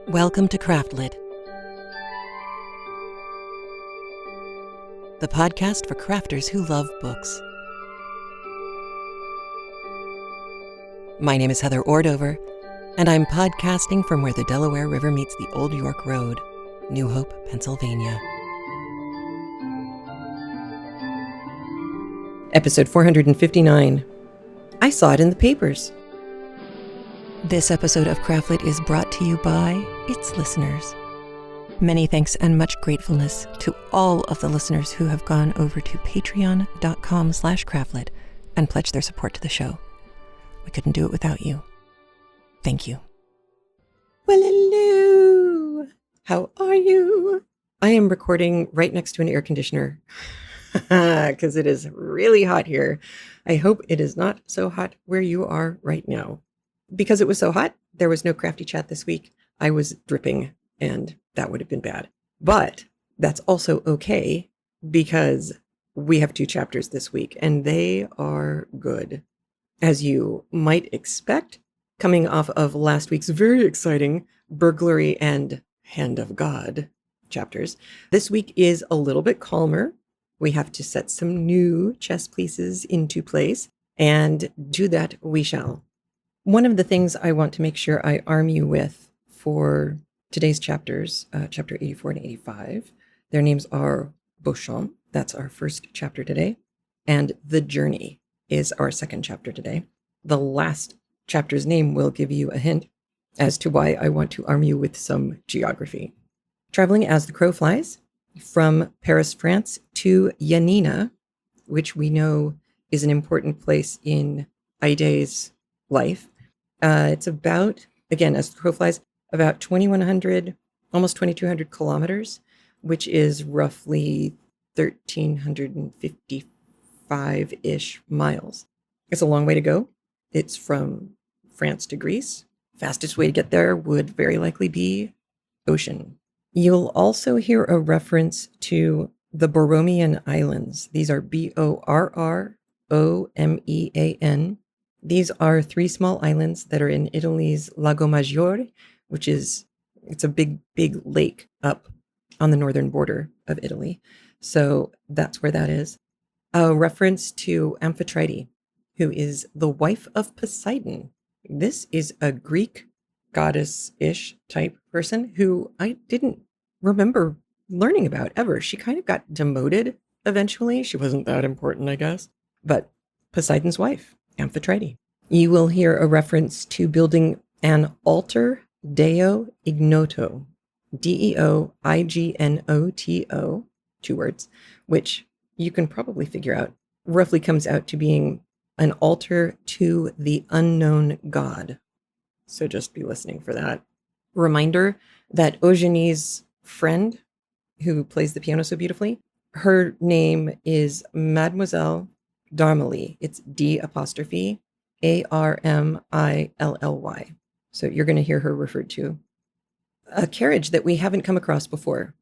Welcome to Craftlit, the podcast for crafters who love books. My name is Heather Ordover, and I'm podcasting from where the Delaware River meets the Old York Road, New Hope, Pennsylvania. Episode 459. I saw it in the papers. This episode of Craftlit is brought to you by its listeners. Many thanks and much gratefulness to all of the listeners who have gone over to patreon.com/craftlit and pledged their support to the show. We couldn't do it without you. Thank you. Well, hello. How are you? I am recording right next to an air conditioner because it is really hot here. I hope it is not so hot where you are right now. Because it was so hot, there was no crafty chat this week. I was dripping, and that would have been bad. But that's also okay, because we have 2 chapters this week, and they are good. As you might expect, coming off of last week's very exciting Burglary and Hand of God chapters, this week is a little bit calmer. We have to set some new chess pieces into place, and do that we shall. One of the things I want to make sure I arm you with for today's chapters, chapter 84 and 85, their names are Beauchamp, that's our first chapter today, and The Journey is our second chapter today. The last chapter's name will give you a hint as to why I want to arm you with some geography. Traveling as the crow flies from Paris, France to Yanina, which we know is an important place in Aide's life. It's about, again, as the crow flies, about 2,100, almost 2,200 kilometers, which is roughly 1,355-ish miles. It's a long way to go. It's from France to Greece. Fastest way to get there would very likely be ocean. You'll also hear a reference to the Boromean Islands. These are Borromean. These are 3 small islands that are in Italy's Lago Maggiore, which is, it's a big lake up on the northern border of Italy. So that's where that is. A reference to Amphitrite, who is the wife of Poseidon. This is a Greek goddess-ish type person who I didn't remember learning about ever. She kind of got demoted eventually. She wasn't that important, I guess. But Poseidon's wife. Amphitrite. You will hear a reference to building an altar Deo Ignoto, Deignoto, 2 words, which you can probably figure out roughly comes out to being an altar to the unknown God. So just be listening for that. Reminder that Eugenie's friend, who plays the piano so beautifully, her name is Mademoiselle Darmilly. It's D''Armilly. So you're going to hear her referred to. A carriage that we haven't come across before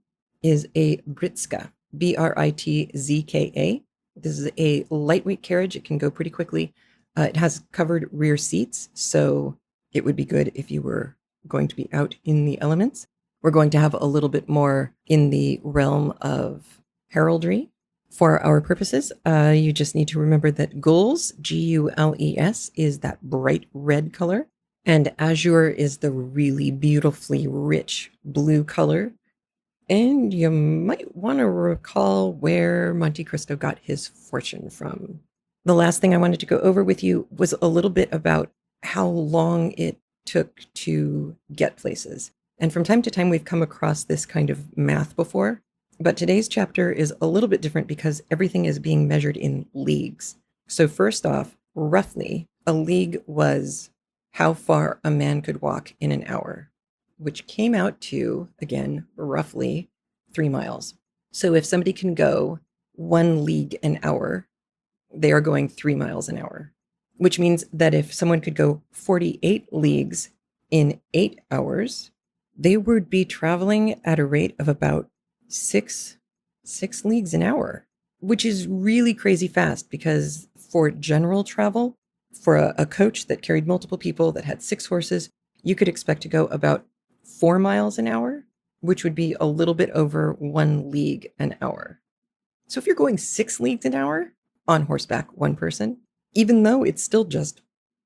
is a Britzka, Britzka. This is a lightweight carriage. It can go pretty quickly. It has covered rear seats, so it would be good if you were going to be out in the elements. We're going to have a little bit more in the realm of heraldry. For our purposes, you just need to remember that gules, Gules, is that bright red color, and azure is the really beautifully rich blue color. And you might want to recall where Monte Cristo got his fortune from. The last thing I wanted to go over with you was a little bit about how long it took to get places. And from time to time, we've come across this kind of math before. But today's chapter is a little bit different because everything is being measured in leagues. So first off, roughly, a league was how far a man could walk in an hour, which came out to, again, roughly 3 miles. So if somebody can go 1 league an hour, they are going 3 miles an hour, which means that if someone could go 48 leagues in 8 hours, they would be traveling at a rate of about 6 leagues an hour, which is really crazy fast because for general travel, For a coach that carried multiple people that had 6 horses, you could expect to go about 4 miles an hour, which would be a little bit over 1 league an hour. So if you're going 6 leagues an hour on horseback, one person, even though it's still just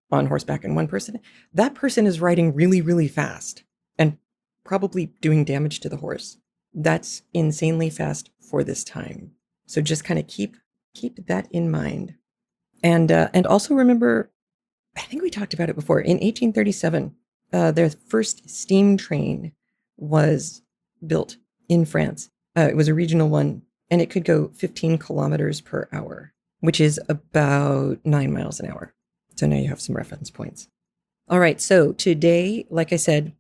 on horseback and one person, that person is riding really, really fast and probably doing damage to the horse. That's insanely fast for this time. So just kind of keep that in mind. And also remember, I think we talked about it before, in 1837, their first steam train was built in France. It was a regional one, and it could go 15 kilometers per hour, which is about 9 miles an hour. So now you have some reference points. All right, so today, like I said,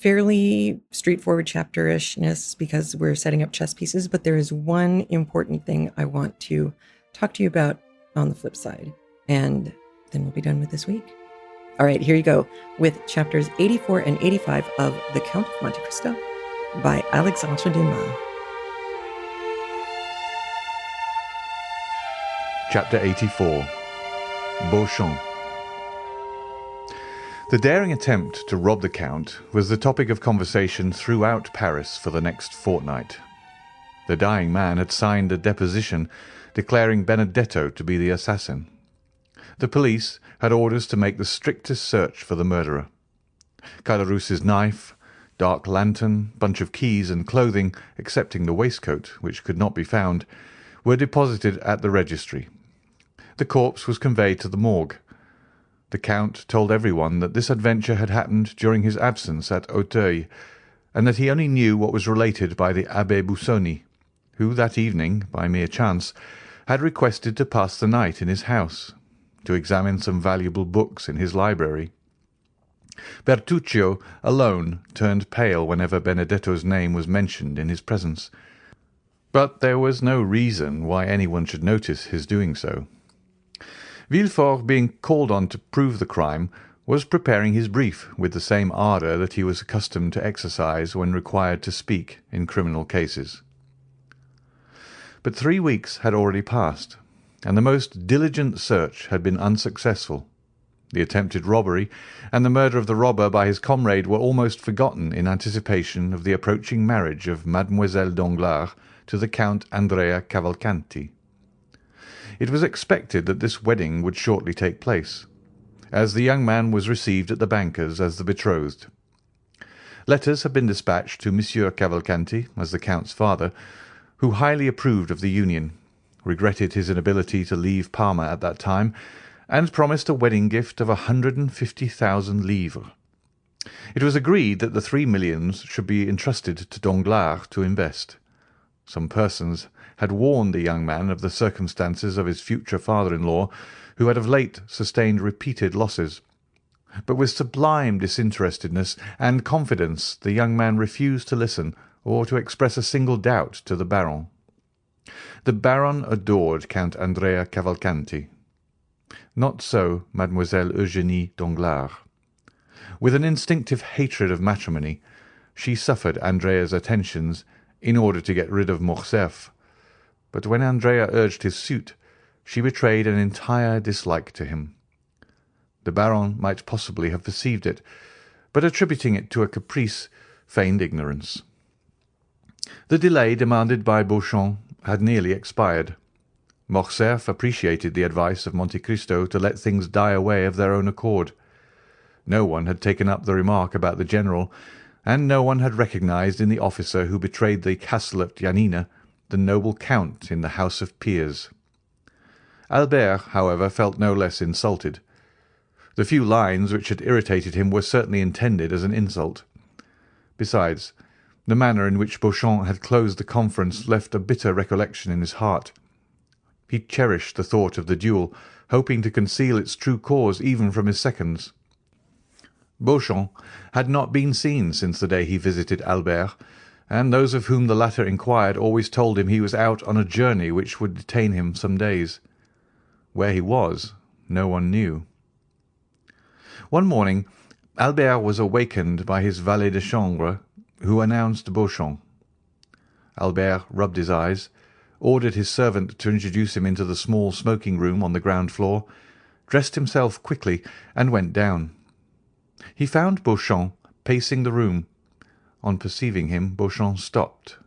fairly straightforward chapter-ishness because we're setting up chess pieces, but there is one important thing I want to talk to you about on the flip side, and then we'll be done with this week. All right, here you go with chapters 84 and 85 of The Count of Monte Cristo by Alexandre Dumas. Chapter 84. Beauchamp. The daring attempt to rob the Count was the topic of conversation throughout Paris for the next fortnight. The dying man had signed a deposition declaring Benedetto to be the assassin. The police had orders to make the strictest search for the murderer. Caderousse's knife, dark lantern, bunch of keys and clothing, excepting the waistcoat, which could not be found, were deposited at the registry. The corpse was conveyed to the morgue. The Count told everyone that this adventure had happened during his absence at Auteuil, and that he only knew what was related by the Abbé Busoni, who that evening, by mere chance, had requested to pass the night in his house, to examine some valuable books in his library. Bertuccio alone turned pale whenever Benedetto's name was mentioned in his presence, but there was no reason why anyone should notice his doing so. Villefort, being called on to prove the crime, was preparing his brief with the same ardour that he was accustomed to exercise when required to speak in criminal cases. But 3 weeks had already passed, and the most diligent search had been unsuccessful. The attempted robbery and the murder of the robber by his comrade were almost forgotten in anticipation of the approaching marriage of Mademoiselle Danglars to the Count Andrea Cavalcanti. It was expected that this wedding would shortly take place, as the young man was received at the banker's as the betrothed. Letters had been dispatched to Monsieur Cavalcanti, as the Count's father, who highly approved of the union, regretted his inability to leave Parma at that time, and promised a wedding gift of 150,000 livres. It was agreed that the 3 millions should be entrusted to Danglars to invest. Some persons had warned the young man of the circumstances of his future father-in-law, who had of late sustained repeated losses. But with sublime disinterestedness and confidence the young man refused to listen or to express a single doubt to the Baron. The Baron adored Count Andrea Cavalcanti. Not so Mademoiselle Eugénie Danglars. With an instinctive hatred of matrimony, she suffered Andrea's attentions in order to get rid of Morcerf. But when Andrea urged his suit, she betrayed an entire dislike to him. The Baron might possibly have perceived it, but attributing it to a caprice, feigned ignorance. The delay demanded by Beauchamp had nearly expired. Morcerf appreciated the advice of Monte Cristo to let things die away of their own accord. No one had taken up the remark about the general, and no one had recognized in the officer who betrayed the castle at Yanina the noble count in the House of Peers. Albert, however, felt no less insulted. The few lines which had irritated him were certainly intended as an insult. Besides, the manner in which Beauchamp had closed the conference left a bitter recollection in his heart. He cherished the thought of the duel, hoping to conceal its true cause even from his seconds. Beauchamp had not been seen since the day he visited Albert, and those of whom the latter inquired always told him he was out on a journey which would detain him some days. Where he was, no one knew. One morning Albert was awakened by his valet de chambre, who announced Beauchamp. Albert rubbed his eyes, ordered his servant to introduce him into the small smoking room on the ground floor, dressed himself quickly, and went down. He found Beauchamp pacing the room. On perceiving him, Beauchamp stopped.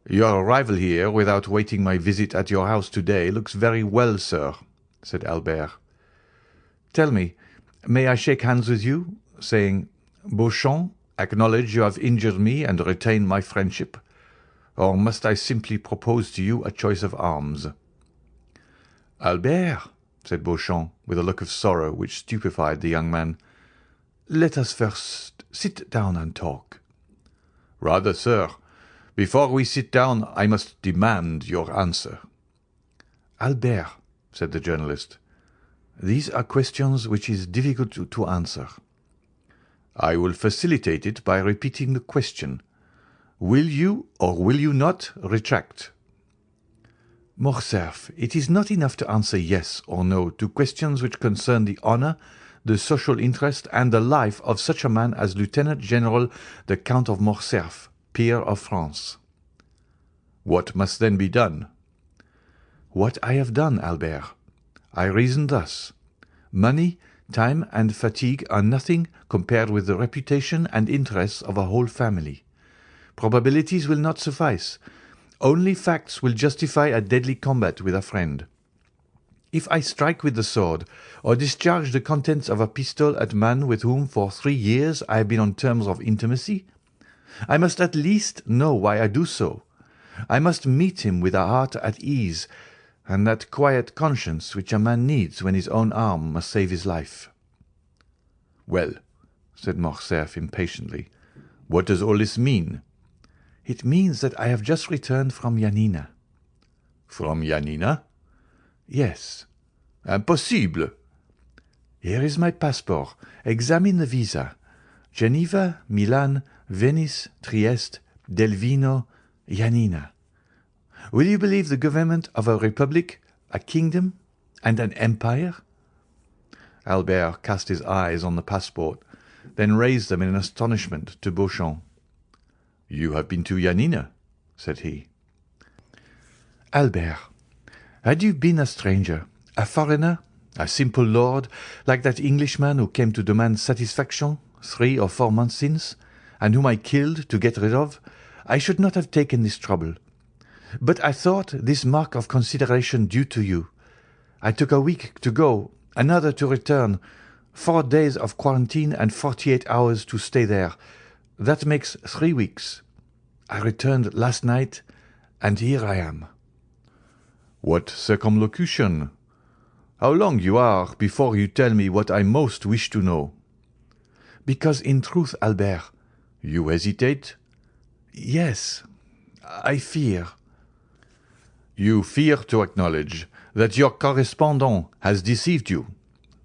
"Your arrival here without waiting my visit at your house today looks very well, sir," said Albert. "Tell me, may I shake hands with you, saying, 'Beauchamp, acknowledge you have injured me and retain my friendship,' or must I simply propose to you a choice of arms?" "Albert," said Beauchamp, with a look of sorrow which stupefied the young man, "let us first sit down and talk." "Rather, sir. Before we sit down, I must demand your answer." "Albert," said the journalist, "these are questions which it is difficult to answer." "I will facilitate it by repeating the question. Will you or will you not retract?" "Morcerf, it is not enough to answer yes or no to questions which concern the honour, the social interest, and the life of such a man as Lieutenant General the Count of Morcerf, peer of France." "What must then be done?" "What I have done, Albert. I reason thus. Money, time, and fatigue are nothing compared with the reputation and interests of a whole family. Probabilities will not suffice. Only facts will justify a deadly combat with a friend. If I strike with the sword, or discharge the contents of a pistol at a man with whom for 3 years I have been on terms of intimacy, I must at least know why I do so. I must meet him with a heart at ease, and that quiet conscience which a man needs when his own arm must save his life." "Well," said Morcerf impatiently, "what does all this mean?" "It means that I have just returned from Yanina." "From Yanina?" "Yes." "Impossible!" "Here is my passport. Examine the visa. Geneva, Milan, Venice, Trieste, Delvino, Yanina. Will you believe the government of a republic, a kingdom, and an empire?" Albert cast his eyes on the passport, then raised them in astonishment to Beauchamp. "You have been to Yanina?" said he. "Albert, had you been a stranger, a foreigner, a simple lord, like that Englishman who came to demand satisfaction 3 or 4 months since, and whom I killed to get rid of, I should not have taken this trouble. But I thought this mark of consideration due to you. I took a week to go, another to return, 4 days of quarantine and 48 hours to stay there. That makes 3 weeks. I returned last night, and here I am." "What circumlocution! How long you are before you tell me what I most wish to know." "Because in truth, Albert—" "You hesitate?" "Yes, I fear." "You fear to acknowledge that your correspondent has deceived you?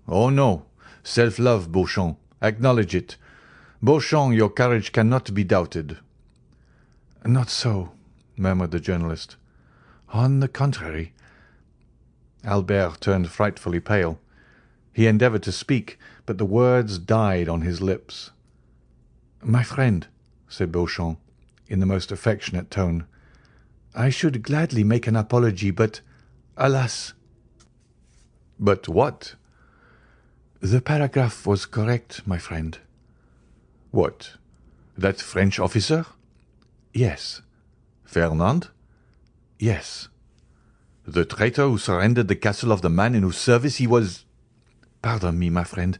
Oh no, self-love, Beauchamp, acknowledge it. Beauchamp, your courage cannot be doubted." "Not so," murmured the journalist. "On the contrary." Albert turned frightfully pale. He endeavoured to speak, but the words died on his lips. "My friend," said Beauchamp, in the most affectionate tone, "I should gladly make an apology, but, alas!" "But what?" "The paragraph was correct, my friend." "What? That French officer?" "Yes." "Fernand?" "Yes." "The traitor who surrendered the castle of the man in whose service he was—" "Pardon me, my friend.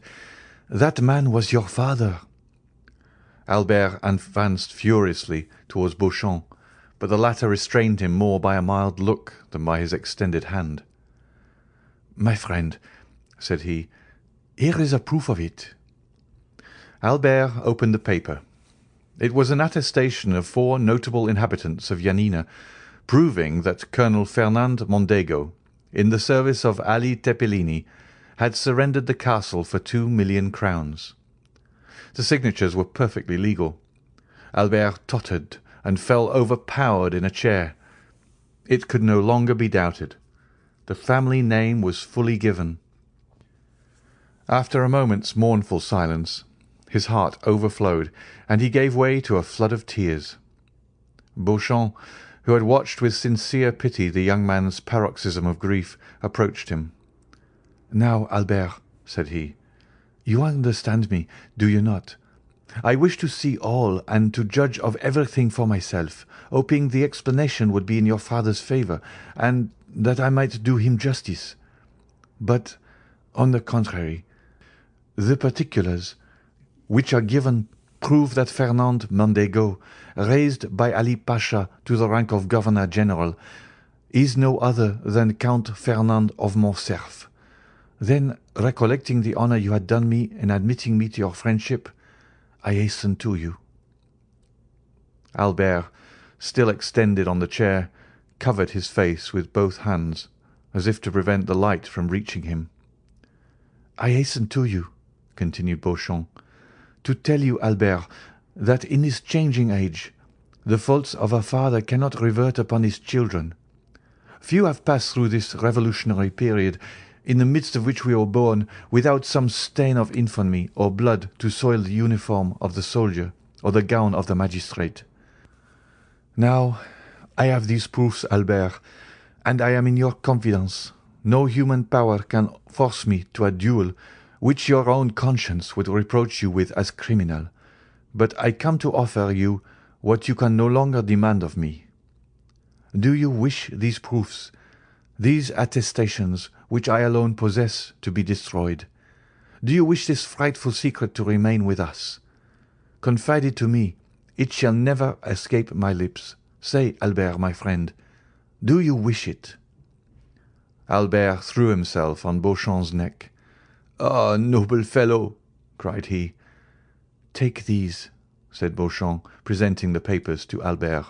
That man was your father." Albert advanced furiously towards Beauchamp, but the latter restrained him more by a mild look than by his extended hand. "My friend," said he, "here is a proof of it." Albert opened the paper. It was an attestation of 4 notable inhabitants of Yanina, proving that Colonel Fernand Mondego, in the service of Ali Tepelini, had surrendered the castle for 2,000,000 crowns. The signatures were perfectly legal. Albert tottered and fell overpowered in a chair. It could no longer be doubted. The family name was fully given. After a moment's mournful silence, his heart overflowed, and he gave way to a flood of tears. Beauchamp, who had watched with sincere pity the young man's paroxysm of grief, approached him. "Now, Albert," said he, "you understand me, do you not? I wish to see all and to judge of everything for myself, hoping the explanation would be in your father's favour, and that I might do him justice. But, on the contrary, the particulars which are given prove that Fernand Mondego, raised by Ali Pasha to the rank of Governor-General, is no other than Count Fernand of Morcerf. Then, recollecting the honour you had done me in admitting me to your friendship, I hasten to you." Albert, still extended on the chair, covered his face with both hands, as if to prevent the light from reaching him. "I hasten to you," continued Beauchamp, "to tell you, Albert, that in this changing age the faults of a father cannot revert upon his children. Few have passed through this revolutionary period, in the midst of which we were born, without some stain of infamy or blood to soil the uniform of the soldier or the gown of the magistrate. Now I have these proofs, Albert, and I am in your confidence. No human power can force me to a duel which your own conscience would reproach you with as criminal, but I come to offer you what you can no longer demand of me. Do you wish these proofs, these attestations which I alone possess, to be destroyed? Do you wish this frightful secret to remain with us? Confide it to me. It shall never escape my lips. Say, Albert, my friend, do you wish it?" Albert threw himself on Beauchamp's neck. "Ah, noble fellow!" cried he. "Take these," said Beauchamp, presenting the papers to Albert.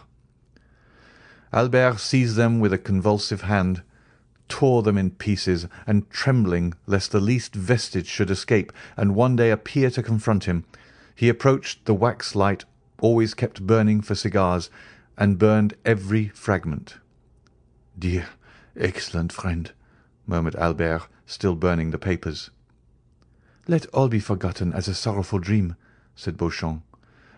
Albert seized them with a convulsive hand, tore them in pieces, and trembling lest the least vestige should escape and one day appear to confront him, he approached the wax light always kept burning for cigars, and burned every fragment. "Dear, excellent friend," murmured Albert, still burning the papers. "Let all be forgotten as a sorrowful dream," said Beauchamp.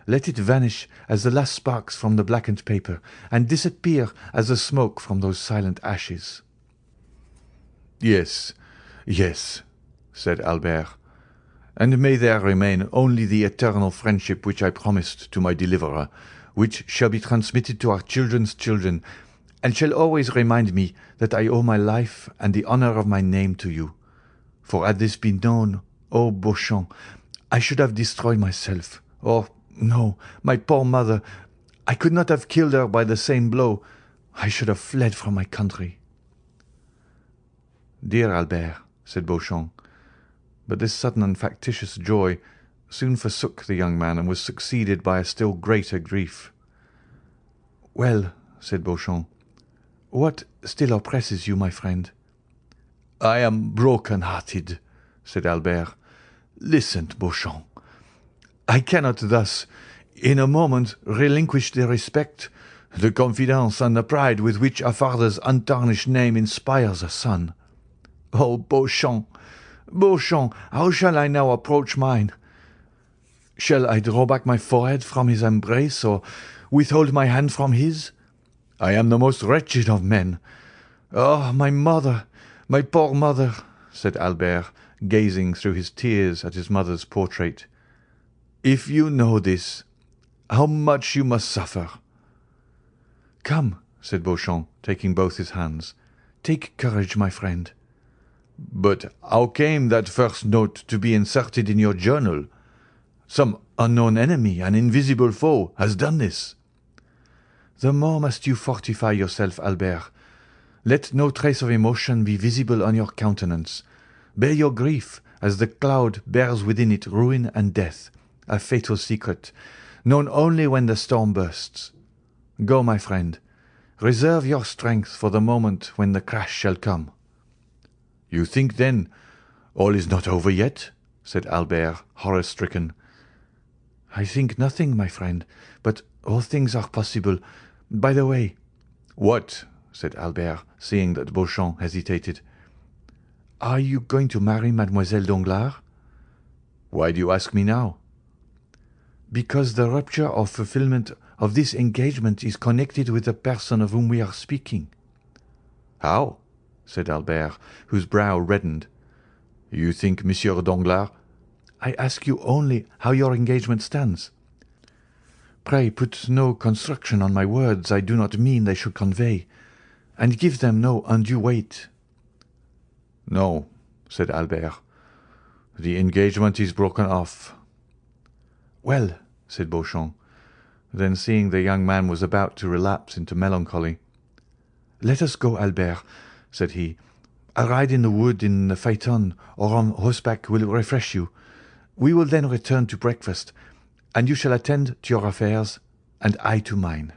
"Let it vanish as the last sparks from the blackened paper, and disappear as the smoke from those silent ashes." "Yes, yes," said Albert, "and may there remain only the eternal friendship which I promised to my deliverer, which shall be transmitted to our children's children, and shall always remind me that I owe my life and the honour of my name to you. For had this been known, oh Beauchamp, I should have destroyed myself. Or, no, my poor mother, I could not have killed her by the same blow. I should have fled from my country." "Dear Albert," said Beauchamp, but this sudden and factitious joy soon forsook the young man and was succeeded by a still greater grief. "Well," said Beauchamp, "what still oppresses you, my friend?" "I am broken-hearted," said Albert. "Listen, Beauchamp. I cannot thus, in a moment, relinquish the respect, the confidence, and the pride with which a father's untarnished name inspires a son. Oh, Beauchamp, Beauchamp, how shall I now approach mine? Shall I draw back my forehead from his embrace, or withhold my hand from his? I am the most wretched of men. Oh, my mother, my poor mother," said Albert, gazing through his tears at his mother's portrait. "If you know this, how much you must suffer." "Come," said Beauchamp, taking both his hands. "Take courage, my friend." "But how came that first note to be inserted in your journal? Some unknown enemy, an invisible foe, has done this." "The more must you fortify yourself, Albert. Let no trace of emotion be visible on your countenance. Bear your grief, as the cloud bears within it ruin and death, a fatal secret, known only when the storm bursts. Go, my friend. Reserve your strength for the moment when the crash shall come." "You think, then, all is not over yet?" said Albert, horror-stricken. "I think nothing, my friend, but all things are possible. By the way—" "What?" said Albert, seeing that Beauchamp hesitated. "Are you going to marry Mademoiselle Danglars?" "Why do you ask me now?" "Because the rupture or fulfilment of this engagement is connected with the person of whom we are speaking." "How?" said Albert, whose brow reddened. You think, Monsieur Danglars? I ask you only how your engagement stands. Pray put no construction on my words I do not mean they should convey, and give them no undue weight." "No," said Albert. "The engagement is broken off." "Well," said Beauchamp. Then, seeing the young man was about to relapse into melancholy, "Let us go, Albert," said he. "A ride in the wood in the phaeton or on horseback will refresh you. We will then return to breakfast, and you shall attend to your affairs, and I to mine."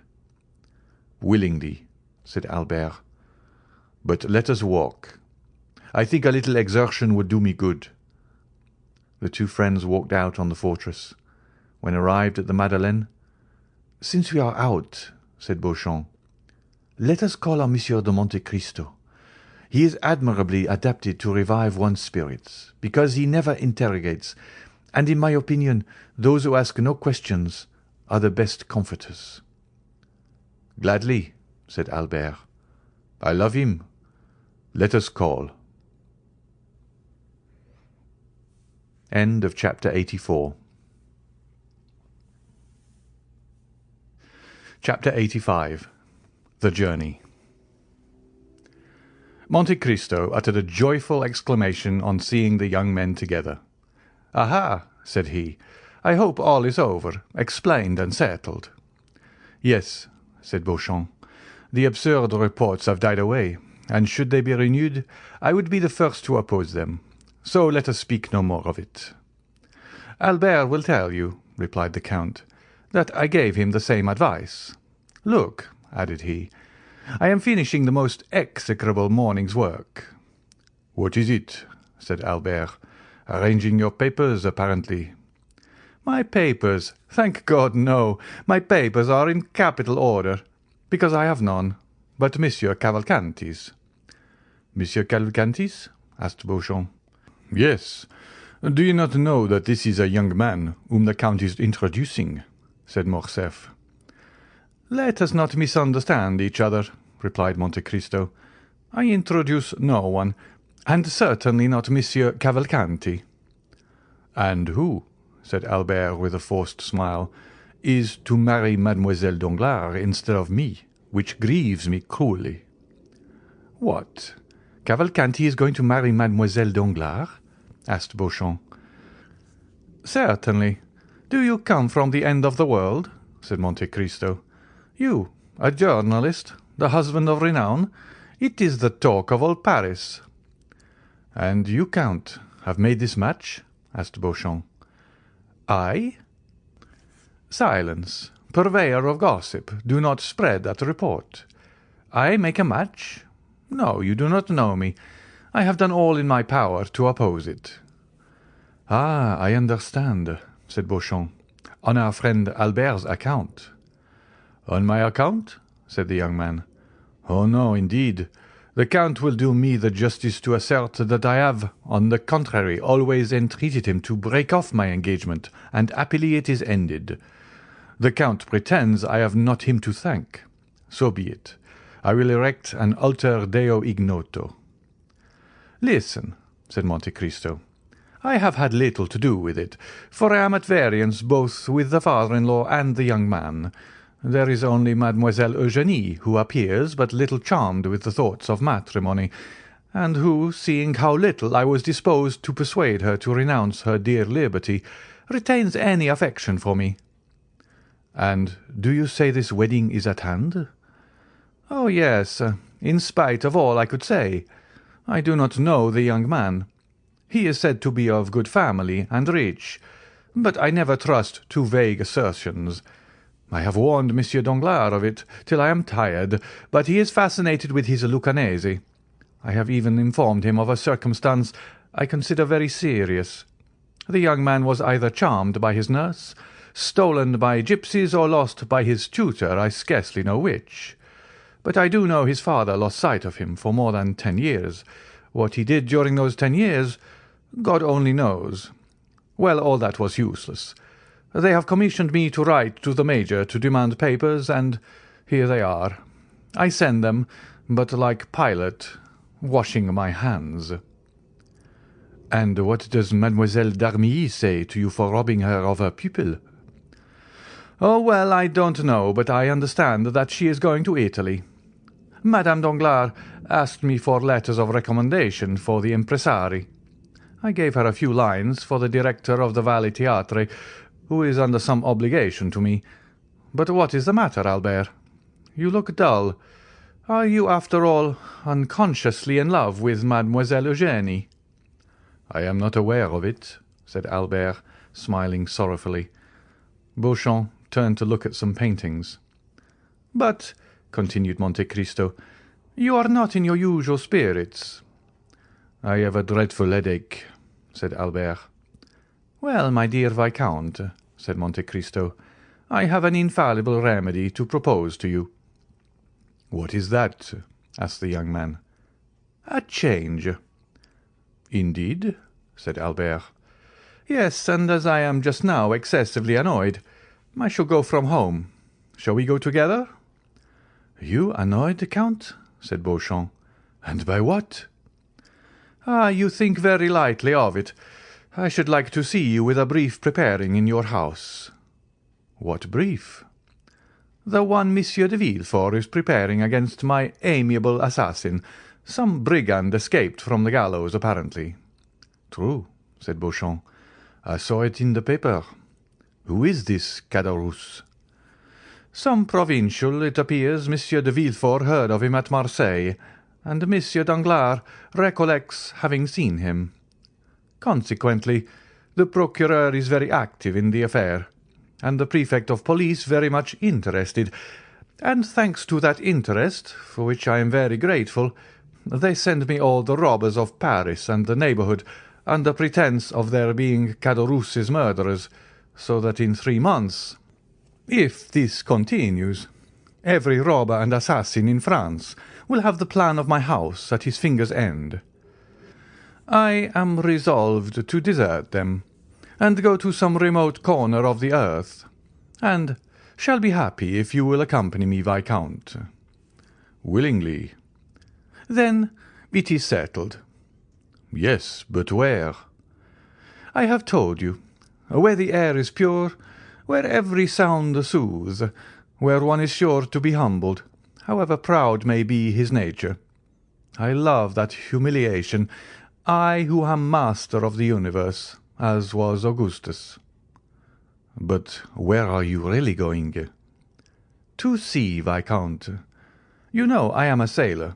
"Willingly," said Albert. "But let us walk. I think a little exertion would do me good." The two friends walked out on the fortress. When arrived at the Madeleine, "Since we are out," said Beauchamp, "let us call on Monsieur de Monte Cristo. He is admirably adapted to revive one's spirits, because he never interrogates, and in my opinion those who ask no questions are the best comforters." "Gladly," said Albert. "I love him. Let us call." End of chapter 84. Chapter 85. The Journey. Monte Cristo uttered a joyful exclamation on seeing the young men together. "Aha!" said he. "I hope all is over, explained and settled." "Yes," said Beauchamp. "The absurd reports have died away, and should they be renewed, I would be the first to oppose them. So let us speak no more of it." "Albert will tell you," replied the Count, "that I gave him the same advice. Look," added he, "I am finishing the most execrable morning's work." "What is it?" said Albert. "Arranging your papers, apparently." "My papers? Thank God, no. My papers are in capital order, because I have none, but Monsieur Cavalcanti's." "Monsieur Cavalcanti's?" asked Beauchamp. "Yes. Do you not know that this is a young man whom the Count is introducing?" said Morcerf. "Let us not misunderstand each other," replied Monte Cristo. "I introduce no one, and certainly not Monsieur Cavalcanti." "And who," said Albert with a forced smile, "is to marry Mademoiselle Danglars instead of me, which grieves me cruelly." "What? Cavalcanti is going to marry Mademoiselle Danglars?" asked Beauchamp. "Certainly. Do you come from the end of the world?" said Monte Cristo. "You, a journalist, the husband of renown? It is the talk of all Paris." "And you, Count, have made this match?" asked Beauchamp. "I?" "Silence, purveyor of gossip, do not spread that report. I make a match? No, you do not know me. I have done all in my power to oppose it." "Ah, I understand," said Beauchamp. "On our friend Albert's account." "On my account?" said the young man. "Oh, no, indeed. The Count will do me the justice to assert that I have, on the contrary, always entreated him to break off my engagement, and happily it is ended. The Count pretends I have not him to thank. So be it. I will erect an altar Deo ignoto." "Listen," said Monte Cristo. "I have had little to do with it, for I am at variance both with the father-in-law and the young man. There is only Mademoiselle Eugénie, who appears but little charmed with the thoughts of matrimony, and who, seeing how little I was disposed to persuade her to renounce her dear liberty, retains any affection for me." "And do you say this wedding is at hand?" "Oh, yes, in spite of all I could say. I do not know the young man. He is said to be of good family and rich, but I never trust to vague assertions. I have warned Monsieur Danglars of it till I am tired, but he is fascinated with his Luccanese. I have even informed him of a circumstance I consider very serious. The young man was either charmed by his nurse, stolen by gipsies, or lost by his tutor, I scarcely know which. But I do know his father lost sight of him for more than 10 years. What he did during those 10 years, God only knows. Well, all that was useless. They have commissioned me to write to the Major to demand papers, and here they are. I send them, but like Pilate, washing my hands." And what does Mademoiselle d'Armilly say to you for robbing her of her pupil?" "Oh, well, I don't know, but I understand that she is going to Italy. Madame Danglars asked me for letters of recommendation for the impresari. I gave her a few lines for the director of the Valley Theatre, who is under some obligation to me. But what is the matter, Albert? You look dull. Are you, after all, unconsciously in love with Mademoiselle Eugénie?" "I am not aware of it," said Albert, smiling sorrowfully. Beauchamp turned to look at some paintings. "But," continued Monte Cristo, "you are not in your usual spirits." "I have a dreadful headache," said Albert. "Well, my dear Viscount," said Monte Cristo, "I have an infallible remedy to propose to you." "What is that?" asked the young man. "A change." "Indeed?" said Albert. "Yes, and as I am just now excessively annoyed, I shall go from home. Shall we go together?" "You annoyed, Count?" said Beauchamp. "And by what?" "Ah, you think very lightly of it. I should like to see you with a brief preparing in your house." "What brief?" "The one Monsieur de Villefort is preparing against my amiable assassin, some brigand escaped from the gallows, apparently." "True," said Beauchamp. "I saw it in the paper. Who is this Caderousse?" "Some provincial, it appears. Monsieur de Villefort heard of him at Marseilles, and Monsieur Danglars recollects having seen him. Consequently, the procureur is very active in the affair, and the prefect of police very much interested, and thanks to that interest, for which I am very grateful, they send me all the robbers of Paris and the neighbourhood under pretence of their being Caderousse's murderers, so that in 3 months, if this continues, every robber and assassin in France will have the plan of my house at his finger's end. I am resolved to desert them, and go to some remote corner of the earth, and shall be happy if you will accompany me, Viscount." "Willingly." "Then it is settled." "Yes, but where?" "I have told you. Where the air is pure, where every sound soothes, where one is sure to be humbled, however proud may be his nature. I love that humiliation, I who am master of the universe, as was Augustus." "But where are you really going?" "To sea, Viscount. You know I am a sailor.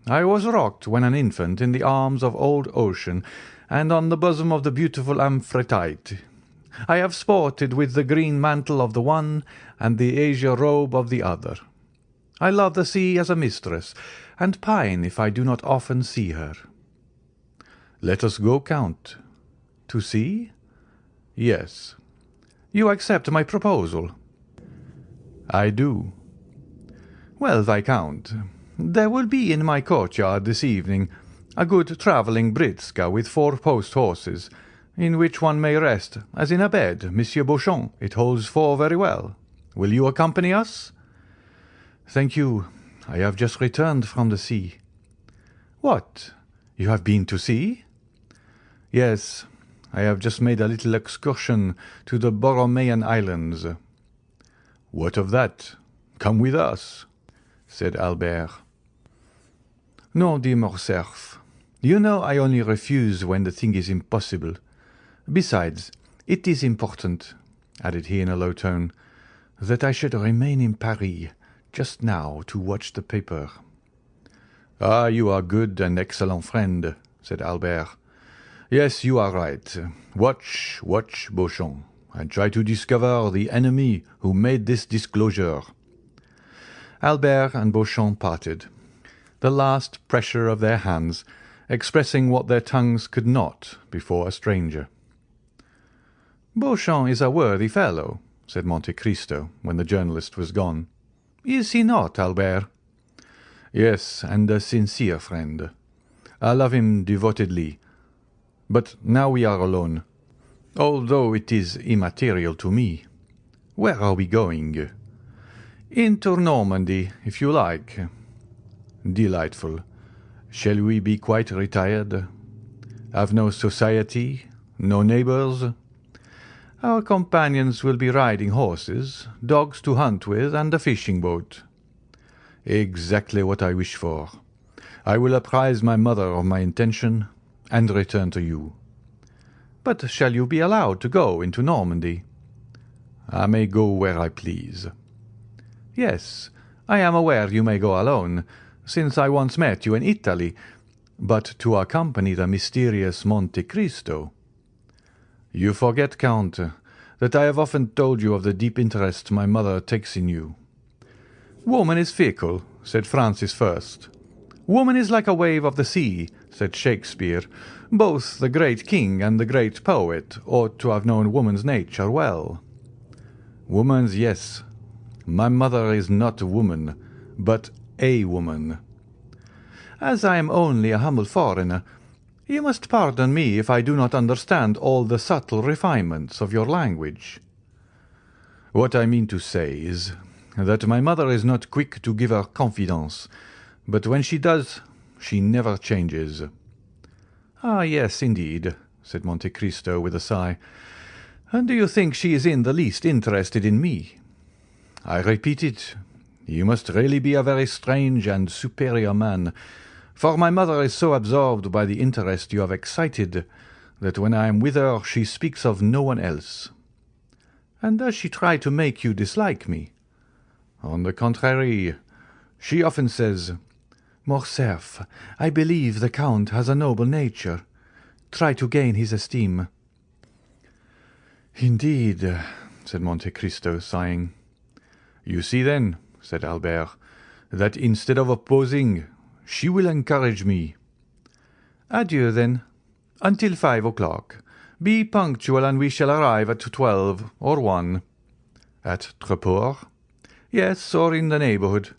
I was rocked when an infant in the arms of old Ocean, and on the bosom of the beautiful Amphitrite. I have sported with the green mantle of the one and the azure robe of the other. I love the sea as a mistress, and pine if I do not often see her." "Let us go, Count." "To sea?" "Yes." "You accept my proposal?" "I do." "Well, Viscount, there will be in my courtyard this evening a good travelling Britzka with 4 post horses, in which one may rest as in a bed. Monsieur Beauchamp, it holds 4 very well. Will you accompany us?" "Thank you. I have just returned from the sea." "What? You have been to sea?" "Yes, I have just made a little excursion to the Boromean Islands." "What of that? Come with us," said Albert. "No, dear Morcerf. You know I only refuse when the thing is impossible. Besides, it is important," added he in a low tone, "that I should remain in Paris just now to watch the paper." "Ah, you are good and excellent friend," said Albert. "Yes, you are right. Watch, watch, Beauchamp, and try to discover the enemy who made this disclosure." Albert and Beauchamp parted, the last pressure of their hands expressing what their tongues could not before a stranger. "Beauchamp is a worthy fellow," said Monte Cristo when the journalist was gone. "Is he not, Albert?" "Yes, and a sincere friend. I love him devotedly. But now we are alone, although it is immaterial to me. Where are we going?" "Into Normandy, if you like." "Delightful. Shall we be quite retired?" have no society, no neighbours. Our companions will be riding horses, dogs to hunt with, and a fishing boat. Exactly what I wish for. I will apprise my mother of my intention and return to you. But shall you be allowed to go into Normandy? I may go where I please. Yes, I am aware you may go alone, since I once met you in Italy, but to accompany the mysterious Monte Cristo. You forget, Count, that I have often told you of the deep interest my mother takes in you. Woman is fickle, said Francis I. Woman is like a wave of the sea, said Shakespeare. Both the great king and the great poet ought to have known woman's nature well. Woman's, yes. My mother is not a woman, but a woman. As I am only a humble foreigner, you must pardon me if I do not understand all the subtle refinements of your language. What I mean to say is that my mother is not quick to give her confidence, but when she does, she never changes. Ah, yes, indeed, said Monte Cristo with a sigh. And do you think she is in the least interested in me? I repeat it, you must really be a very strange and superior man, for my mother is so absorbed by the interest you have excited that when I am with her she speaks of no one else. And does she try to make you dislike me? On the contrary, she often says, Morcerf, I believe the Count has a noble nature. Try to gain his esteem. Indeed, said Monte Cristo, sighing. You see, then, said Albert, that instead of opposing, she will encourage me. Adieu, then. Until 5 o'clock. Be punctual, and we shall arrive at 12 or 1. At Treport? Yes, or in the neighbourhood.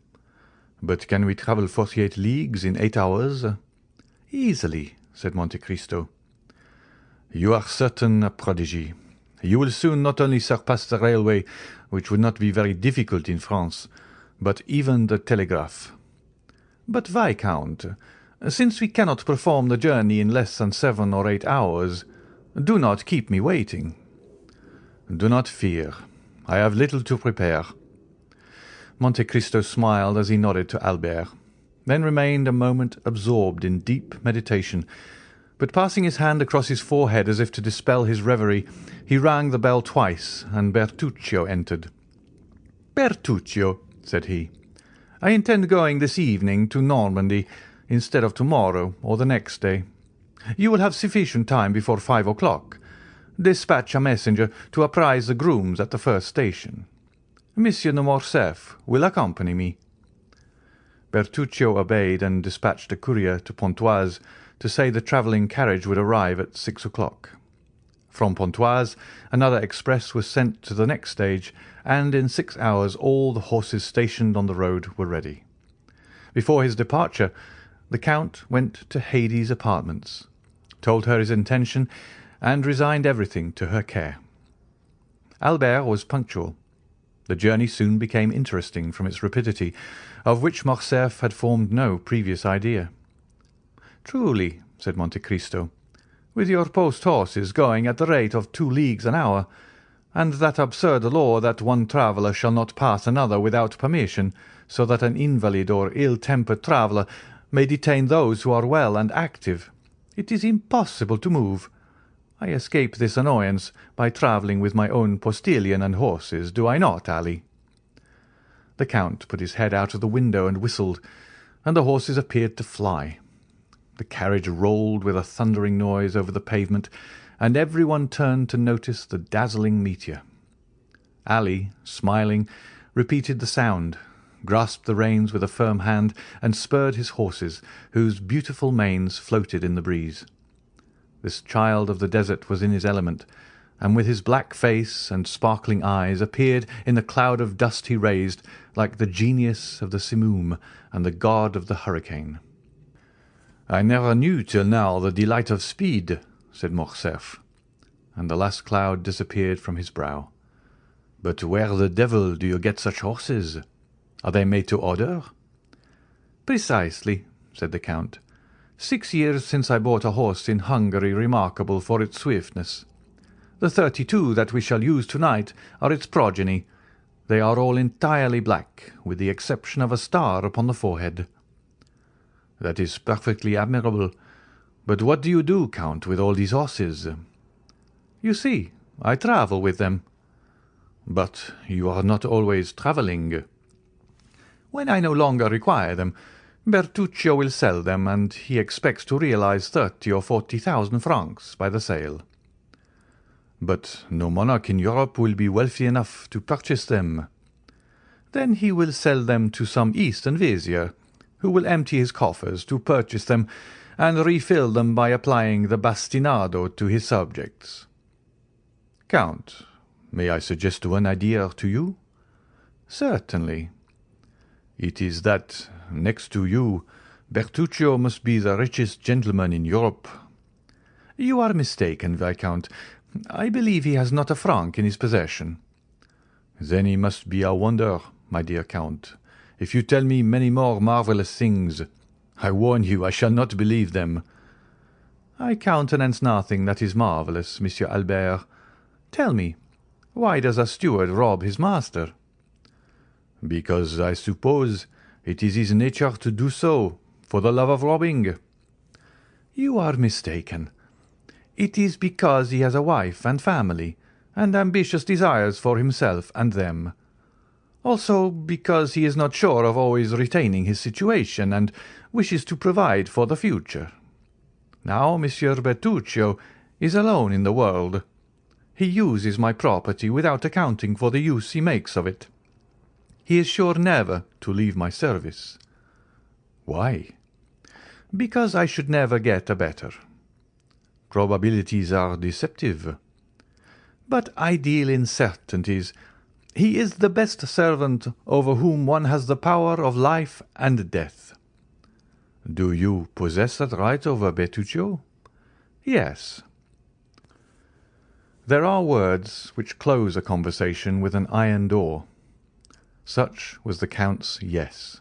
But can we travel 48 leagues in 8 hours? Easily, said Monte Cristo. You are certain a prodigy. You will soon not only surpass the railway, which would not be very difficult in France, but even the telegraph. But, Viscount, since we cannot perform the journey in less than 7 or 8 hours, do not keep me waiting. Do not fear. I have little to prepare. Monte Cristo smiled as he nodded to Albert, then remained a moment absorbed in deep meditation, but passing his hand across his forehead as if to dispel his reverie, he rang the bell twice, and Bertuccio entered. Bertuccio, said he, I intend going this evening to Normandy instead of tomorrow or the next day. You will have sufficient time before 5 o'clock. Dispatch a messenger to apprise the grooms at the first station. Monsieur de Morcerf will accompany me. Bertuccio obeyed and dispatched a courier to Pontoise to say the travelling carriage would arrive at 6 o'clock. From Pontoise another express was sent to the next stage, and in 6 hours all the horses stationed on the road were ready. Before his departure, the Count went to Haydée's apartments, told her his intention, and resigned everything to her care. Albert was punctual. The journey soon became interesting from its rapidity, of which Morcerf had formed no previous idea. Truly, said Monte Cristo, with your post horses going at the rate of 2 leagues an hour, and that absurd law that one traveller shall not pass another without permission, so that an invalid or ill-tempered traveller may detain those who are well and active, it is impossible to move. I escape this annoyance by travelling with my own postilion and horses, do I not, Ali? The Count put his head out of the window and whistled, and the horses appeared to fly. The carriage rolled with a thundering noise over the pavement, and every one turned to notice the dazzling meteor. Ali, smiling, repeated the sound, grasped the reins with a firm hand, and spurred his horses, whose beautiful manes floated in the breeze. This child of the desert was in his element, and with his black face and sparkling eyes appeared in the cloud of dust he raised like the genius of the simoom and the god of the hurricane. I never knew till now the delight of speed, said Morcerf, and the last cloud disappeared from his brow. But where the devil do you get such horses? Are they made to order? Precisely, said the Count. 6 years since I bought a horse in Hungary remarkable for its swiftness. The 32 that we shall use tonight are its progeny. They are all entirely black, with the exception of a star upon the forehead." "That is perfectly admirable. But what do you do, Count, with all these horses?" "You see, I travel with them." "But you are not always travelling." "When I no longer require them, Bertuccio will sell them, and he expects to realize 30 or 40,000 francs by the sale." "But no monarch in Europe will be wealthy enough to purchase them." "Then he will sell them to some Eastern vizier, who will empty his coffers to purchase them and refill them by applying the bastinado to his subjects." "Count, may I suggest one idea to you?" "Certainly." "It is that, next to you, Bertuccio must be the richest gentleman in Europe." "You are mistaken, Viscount. I believe he has not a franc in his possession." "Then he must be a wonder, my dear Count. If you tell me many more marvellous things, I warn you I shall not believe them." "I countenance nothing that is marvellous, Monsieur Albert. Tell me, why does a steward rob his master?" "Because I suppose it is his nature to do so, for the love of robbing." "You are mistaken. It is because he has a wife and family, and ambitious desires for himself and them. Also because he is not sure of always retaining his situation, and wishes to provide for the future. Now Monsieur Bertuccio is alone in the world. He uses my property without accounting for the use he makes of it. He is sure never to leave my service." "Why?" "Because I should never get a better." "Probabilities are deceptive." "But I deal in certainties. He is the best servant over whom one has the power of life and death." "Do you possess that right over Bertuccio?" "Yes." There are words which close a conversation with an iron door. Such was the Count's yes.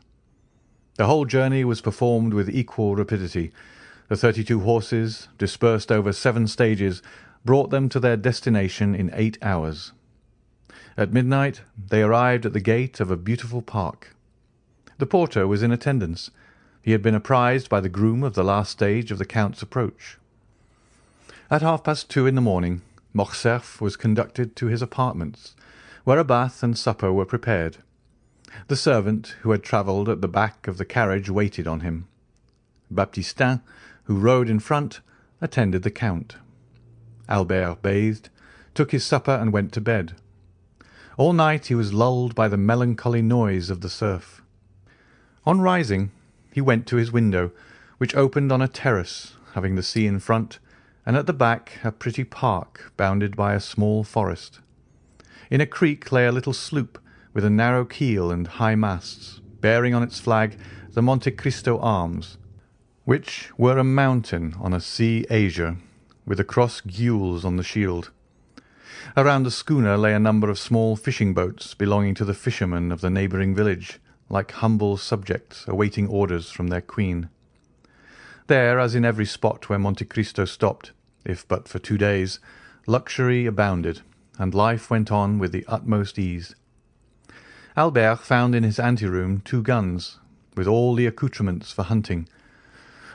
The whole journey was performed with equal rapidity. The 32 horses, dispersed over 7 stages, brought them to their destination in 8 hours. At midnight they arrived at the gate of a beautiful park. The porter was in attendance. He had been apprised by the groom of the last stage of the Count's approach. At 2:30 in the morning, Morcerf was conducted to his apartments, where a bath and supper were prepared. The servant who had travelled at the back of the carriage waited on him. Baptistin, who rode in front, attended the Count. Albert bathed, took his supper, and went to bed. All night he was lulled by the melancholy noise of the surf. On rising, he went to his window, which opened on a terrace, having the sea in front, and at the back a pretty park bounded by a small forest. In a creek lay a little sloop with a narrow keel and high masts, bearing on its flag the Monte Cristo arms, which were a mountain on a sea azure, with a cross gules on the shield. Around the schooner lay a number of small fishing boats belonging to the fishermen of the neighbouring village, like humble subjects awaiting orders from their queen. There, as in every spot where Monte Cristo stopped, if but for 2 days, luxury abounded, and life went on with the utmost ease. Albert found in his anteroom 2 guns, with all the accoutrements for hunting,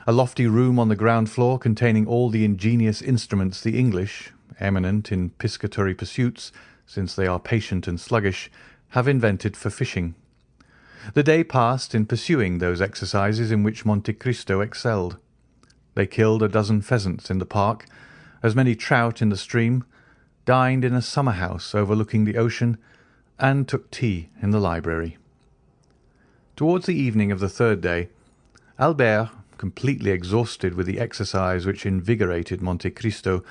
a lofty room on the ground floor containing all the ingenious instruments the English, eminent in piscatory pursuits, since they are patient and sluggish, have invented for fishing. The day passed in pursuing those exercises in which Monte Cristo excelled. They killed a dozen pheasants in the park, as many trout in the stream, dined in a summer house overlooking the ocean, and took tea in the library. Towards the evening of the 3rd day, Albert, completely exhausted with the exercise which invigorated Monte Cristo,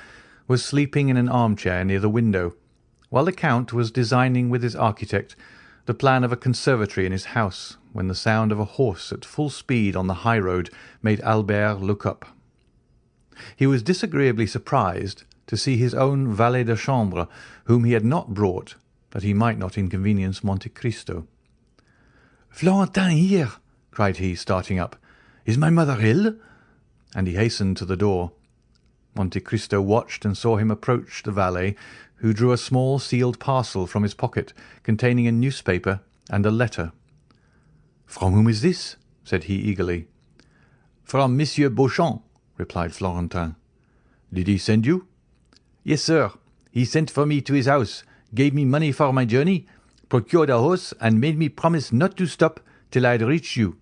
was sleeping in an armchair near the window, while the Count was designing with his architect the plan of a conservatory in his house, when the sound of a horse at full speed on the high road made Albert look up. He was disagreeably surprised to see his own valet de chambre, whom he had not brought, that he might not inconvenience Monte Cristo. "Florentin here!" cried he, starting up. "Is my mother ill?" and he hastened to the door. Monte Cristo watched and saw him approach the valet, who drew a small sealed parcel from his pocket containing a newspaper and a letter. "From whom is this?" said he eagerly. "From Monsieur Beauchamp," replied Florentin. "Did he send you?" "Yes, sir. He sent for me to his house, gave me money for my journey, procured a horse, and made me promise not to stop till I had reached you.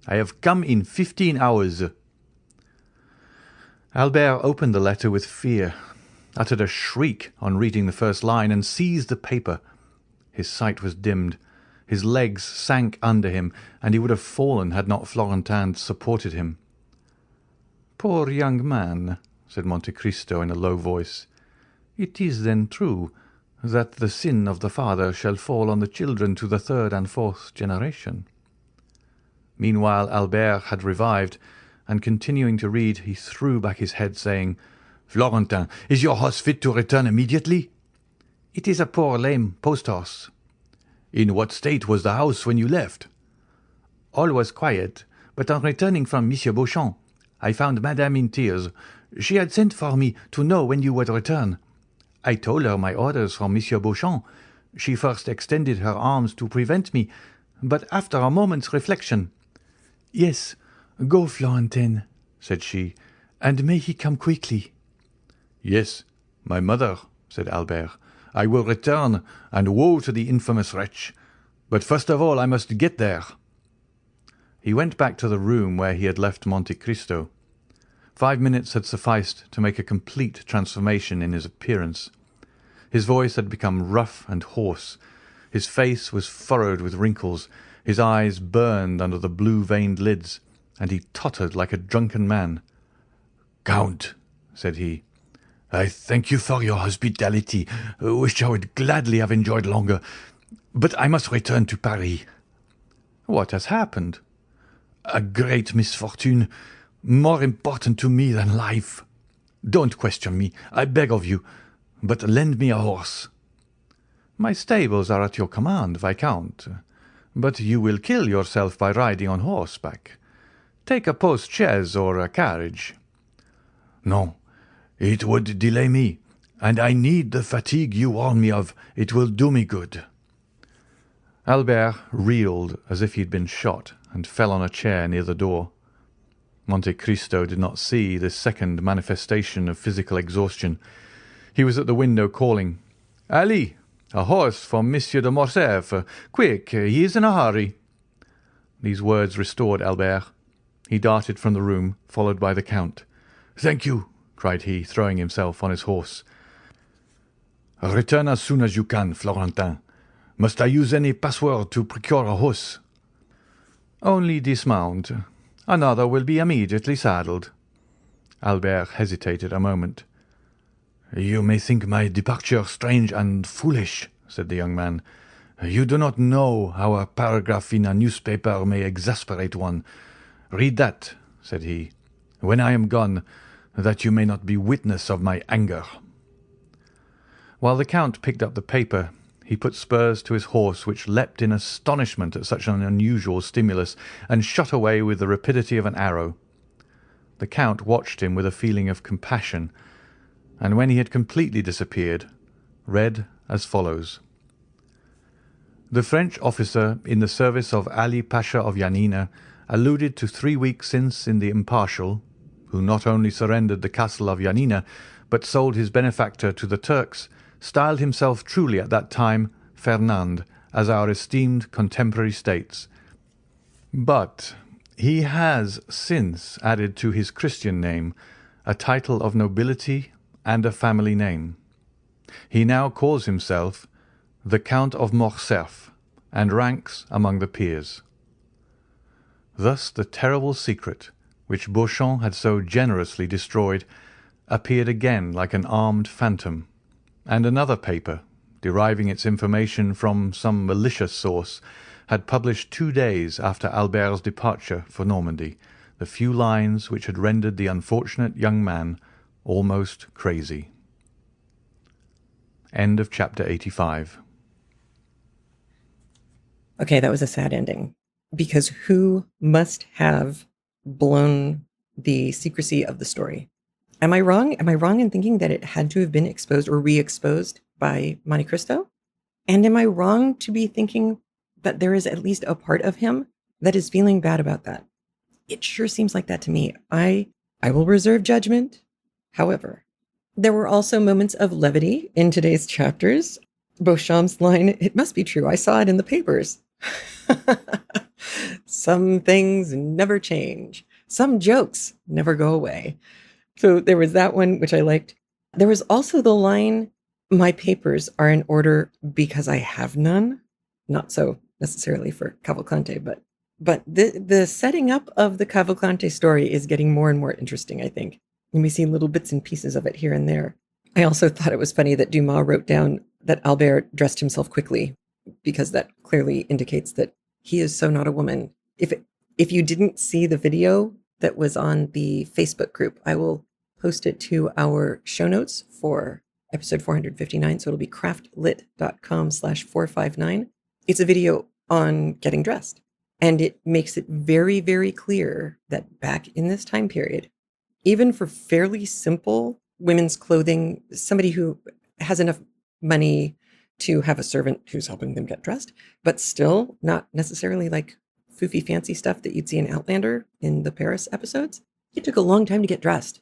I have come in 15 hours. Albert opened the letter with fear, uttered a shriek on reading the first line, and seized the paper. His sight was dimmed, his legs sank under him, and he would have fallen had not Florentin supported him. "Poor young man," said Monte Cristo in a low voice. "It is then true that the sin of the father shall fall on the children to the third and fourth generation." Meanwhile Albert had revived, and continuing to read, he threw back his head, saying, "Florentin, is your horse fit to return immediately?" "It is a poor lame post-horse." "In what state was the house when you left?" "All was quiet, but on returning from Monsieur Beauchamp, I found Madame in tears. She had sent for me to know when you would return. I told her my orders from Monsieur Beauchamp. She first extended her arms to prevent me, but after a moment's reflection, 'Yes, go, Florentin,' said she, 'and may he come quickly.'" "Yes, my mother," said Albert. "I will return, and woe to the infamous wretch. But first of all I must get there." He went back to the room where he had left Monte Cristo. 5 minutes had sufficed to make a complete transformation in his appearance. His voice had become rough and hoarse. His face was furrowed with wrinkles. His eyes burned under the blue-veined lids, and he tottered like a drunken man. "Count," said he, "I thank you for your hospitality, which I would gladly have enjoyed longer, but I must return to Paris." "What has happened?" "A great misfortune, more important to me than life. Don't question me, I beg of you, but lend me a horse." "My stables are at your command, Viscount, but you will kill yourself by riding on horseback. Take a post-chaise or a carriage." "No, it would delay me, and I need the fatigue you warn me of. It will do me good." Albert reeled as if he had been shot, and fell on a chair near the door. Monte Cristo did not see this second manifestation of physical exhaustion. He was at the window calling, "Ali, a horse for Monsieur de Morcerf. Quick, he is in a hurry." These words restored Albert. He darted from the room, followed by the Count. "Thank you," cried he, throwing himself on his horse. "Return as soon as you can, Florentin. Must I use any password to procure a horse?" "Only dismount. Another will be immediately saddled." Albert hesitated a moment. "You may think my departure strange and foolish," said the young man. "You do not know how a paragraph in a newspaper may exasperate one. Read that," said he, "when I am gone, that you may not be witness of my anger." While the Count picked up the paper, he put spurs to his horse, which leapt in astonishment at such an unusual stimulus, and shot away with the rapidity of an arrow. The Count watched him with a feeling of compassion, and when he had completely disappeared, read as follows: "The French officer in the service of Ali Pasha of Yanina alluded to 3 weeks since in the Impartial, who not only surrendered the castle of Yanina, but sold his benefactor to the Turks, styled himself truly at that time Fernand, as our esteemed contemporary states. But he has since added to his Christian name a title of nobility and a family name. He now calls himself the Count of Morcerf, and ranks among the peers." Thus the terrible secret, which Beauchamp had so generously destroyed, appeared again like an armed phantom, and another paper, deriving its information from some malicious source, had published 2 days after Albert's departure for Normandy the few lines which had rendered the unfortunate young man almost crazy. End of chapter 85. Okay, that was a sad ending, because who must have blown the secrecy of the story. Am I wrong? Am I wrong in thinking that it had to have been exposed or re-exposed by Monte Cristo? And am I wrong to be thinking that there is at least a part of him that is feeling bad about that? It sure seems like that to me. I will reserve judgment. However, there were also moments of levity in today's chapters. Beauchamp's line, "It must be true, I saw it in the papers." Some things never change. Some jokes never go away. So there was that one, which I liked. There was also the line, "My papers are in order because I have none." Not so necessarily for Cavalcante, but the setting up of the Cavalcante story is getting more and more interesting, I think. And we see little bits and pieces of it here and there. I also thought it was funny that Dumas wrote down that Albert dressed himself quickly, because that clearly indicates that he is so not a woman. If you didn't see the video that was on the Facebook group, I will post it to our show notes for episode 459. So it'll be craftlit.com/459. It's a video on getting dressed. And it makes it very, very clear that back in this time period, even for fairly simple women's clothing, somebody who has enough money to have a servant who's helping them get dressed, but still not necessarily like foofy fancy stuff that you'd see in Outlander in the Paris episodes, it took a long time to get dressed.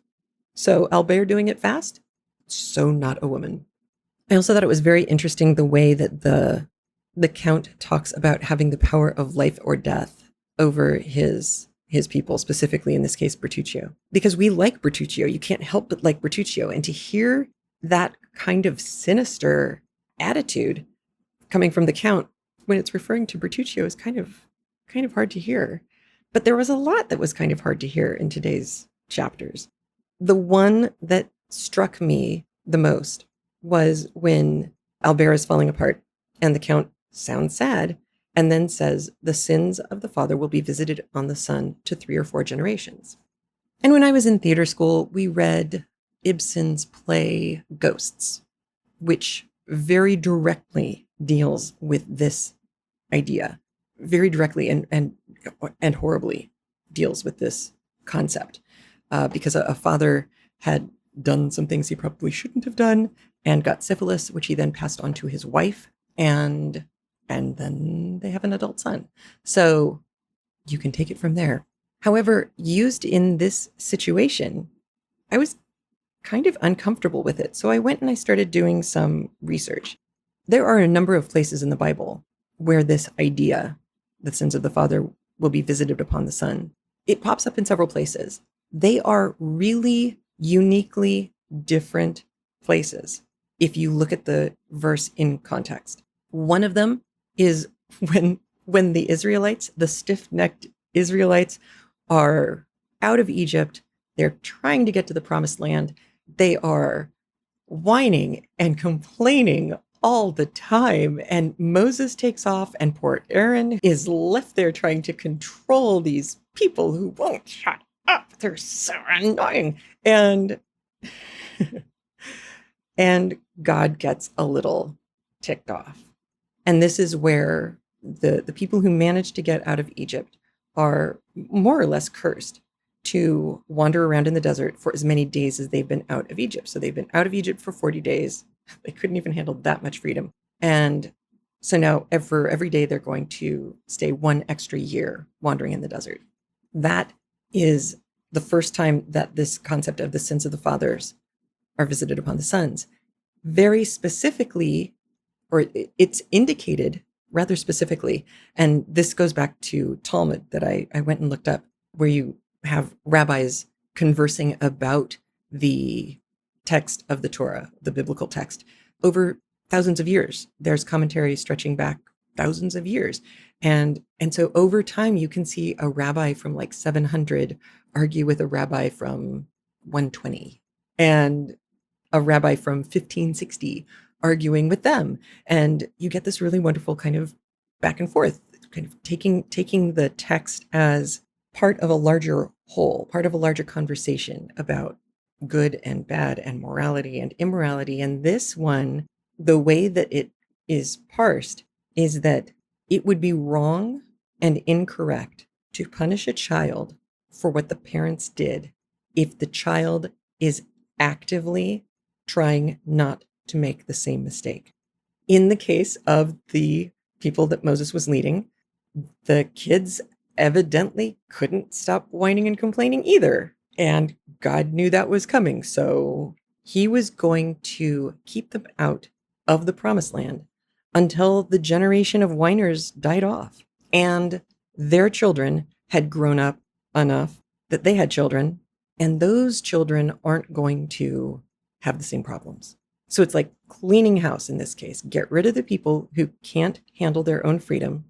So Albert doing it fast, so not a woman. I also thought it was very interesting the way that the Count talks about having the power of life or death over his people, specifically in this case, Bertuccio. Because we like Bertuccio. You can't help but like Bertuccio. And to hear that kind of sinister attitude coming from the Count when it's referring to Bertuccio is kind of hard to hear. But there was a lot that was kind of hard to hear in today's chapters. The one that struck me the most was when Albert is falling apart and the Count sounds sad and then says, "The sins of the father will be visited on the son to 3 or 4 generations." And when I was in theater school, we read Ibsen's play Ghosts, which very directly deals with this idea, very directly and horribly deals with this concept, because a father had done some things he probably shouldn't have done and got syphilis, which he then passed on to his wife, and then they have an adult son. So you can take it from there. However, used in this situation, I was kind of uncomfortable with it. So I went and I started doing some research. There are a number of places in the Bible where this idea, the sins of the father will be visited upon the son, it pops up in several places. They are really uniquely different places if you look at the verse in context. One of them is when the Israelites, the stiff-necked Israelites, are out of Egypt. They're trying to get to the promised land. They are whining and complaining all the time. And Moses takes off, and poor Aaron is left there trying to control these people who won't shut up. They're so annoying. And God gets a little ticked off. And this is where the people who managed to get out of Egypt are more or less cursed to wander around in the desert for as many days as they've been out of Egypt. So they've been out of Egypt for 40 days. They couldn't even handle that much freedom. And so now every day they're going to stay 1 extra year wandering in the desert. That is the first time that this concept of the sins of the fathers are visited upon the sons. Very specifically, or it's indicated rather specifically, and this goes back to Talmud that I went and looked up, where you have rabbis conversing about the text of the Torah, the biblical text, over thousands of years. There's commentary stretching back thousands of years. And so over time, you can see a rabbi from like 700 argue with a rabbi from 120, and a rabbi from 1560 arguing with them. And you get this really wonderful kind of back and forth, kind of taking the text as part of a larger whole, part of a larger conversation about good and bad and morality and immorality. And this one, the way that it is parsed is that it would be wrong and incorrect to punish a child for what the parents did if the child is actively trying not to make the same mistake. In the case of the people that Moses was leading, the kids evidently couldn't stop whining and complaining either. And God knew that was coming. So he was going to keep them out of the promised land until the generation of whiners died off. And their children had grown up enough that they had children, and those children aren't going to have the same problems. So it's like cleaning house in this case. Get rid of the people who can't handle their own freedom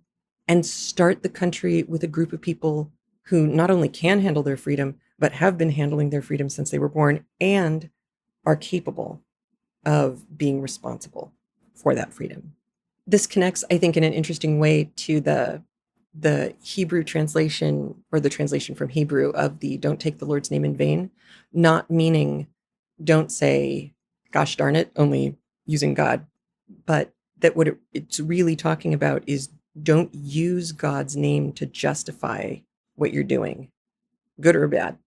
and start the country with a group of people who not only can handle their freedom, but have been handling their freedom since they were born and are capable of being responsible for that freedom. This connects, I think, in an interesting way to the Hebrew translation, or the translation from Hebrew, of the "don't take the Lord's name in vain," not meaning don't say, gosh darn it, only using God, but that what it's really talking about is don't use God's name to justify what you're doing, good or bad.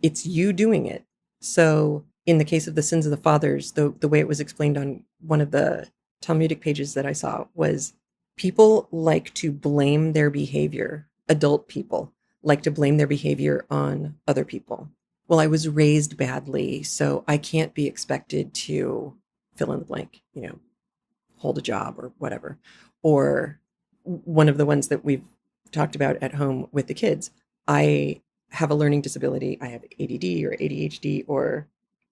It's you doing it. So in the case of the sins of the fathers, the way it was explained on one of the Talmudic pages that I saw was, people like to blame their behavior. Adult people like to blame their behavior on other people. Well, I was raised badly, so I can't be expected to fill in the blank, hold a job or whatever. Or one of the ones that we've talked about at home with the kids, I have a learning disability. I have ADD or ADHD or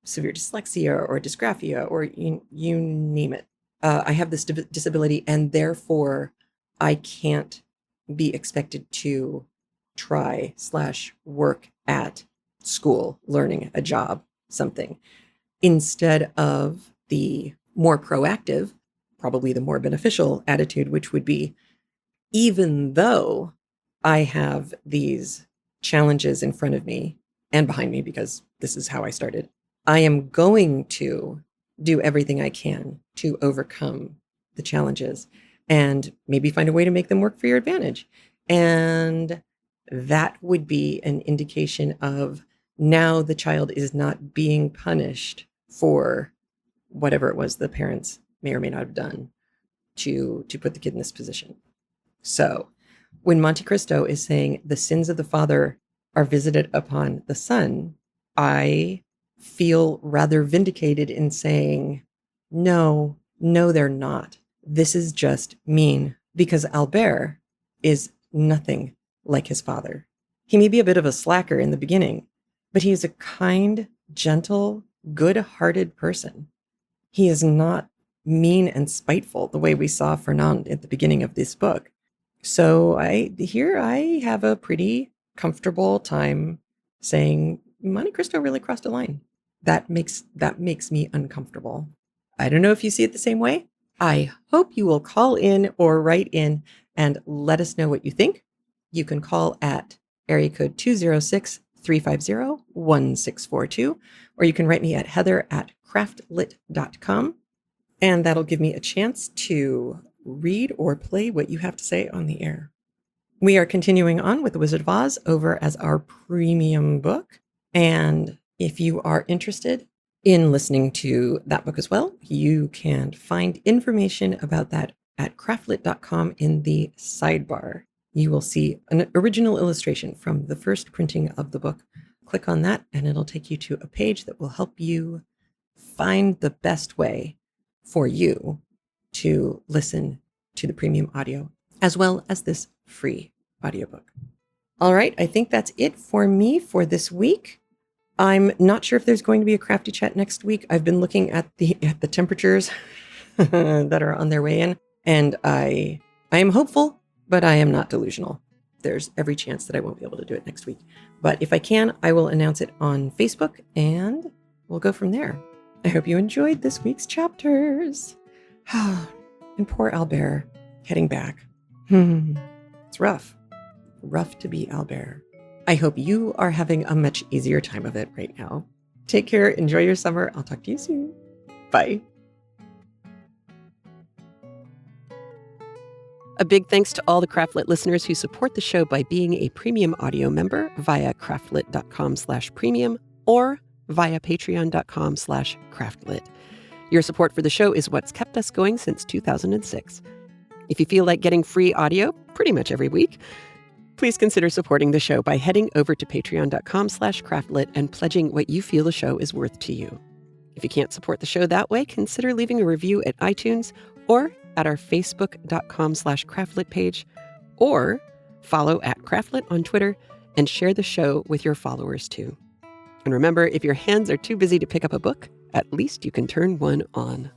severe dyslexia or dysgraphia, or you name it. I have this disability, and therefore I can't be expected to try/work at school, learning a job, something, instead of the more proactive, probably the more beneficial attitude, which would be, even though I have these challenges in front of me and behind me, because this is how I started, I am going to do everything I can to overcome the challenges and maybe find a way to make them work for your advantage. And that would be an indication of, now the child is not being punished for whatever it was the parents may or may not have done to put the kid in this position. So when Monte Cristo is saying the sins of the father are visited upon the son, I feel rather vindicated in saying, no, they're not. This is just mean, because Albert is nothing like his father. He may be a bit of a slacker in the beginning, but he is a kind, gentle, good-hearted person. He is not mean and spiteful the way we saw Fernand at the beginning of this book. So I have a pretty comfortable time saying Monte Cristo really crossed a line. That makes me uncomfortable. I don't know if you see it the same way. I hope you will call in or write in and let us know what you think. You can call at area code 206-350-1642, or you can write me at heather@craftlit.com, and that'll give me a chance to read or play what you have to say on the air. We are continuing on with The Wizard of Oz over as our premium book, and if you are interested in listening to that book as well, you can find information about that at craftlit.com in the sidebar. You will see an original illustration from the first printing of the book. Click on that and it'll take you to a page that will help you find the best way for you to listen to the premium audio, as well as this free audiobook. All right, I think that's it for me for this week. I'm not sure if there's going to be a crafty chat next week. I've been looking at the temperatures that are on their way in, and I am hopeful, but I am not delusional. There's every chance that I won't be able to do it next week. But if I can, I will announce it on Facebook, and we'll go from there. I hope you enjoyed this week's chapters. And poor Albert, heading back. It's rough. Rough to be Albert. I hope you are having a much easier time of it right now. Take care. Enjoy your summer. I'll talk to you soon. Bye. A big thanks to all the Craftlit listeners who support the show by being a premium audio member via craftlit.com/premium or via patreon.com/craftlit. Your support for the show is what's kept us going since 2006. If you feel like getting free audio pretty much every week, please consider supporting the show by heading over to patreon.com/craftlit and pledging what you feel the show is worth to you. If you can't support the show that way, consider leaving a review at iTunes or at our facebook.com/craftlit page, or follow @craftlit on Twitter and share the show with your followers too. And remember, if your hands are too busy to pick up a book, at least you can turn one on.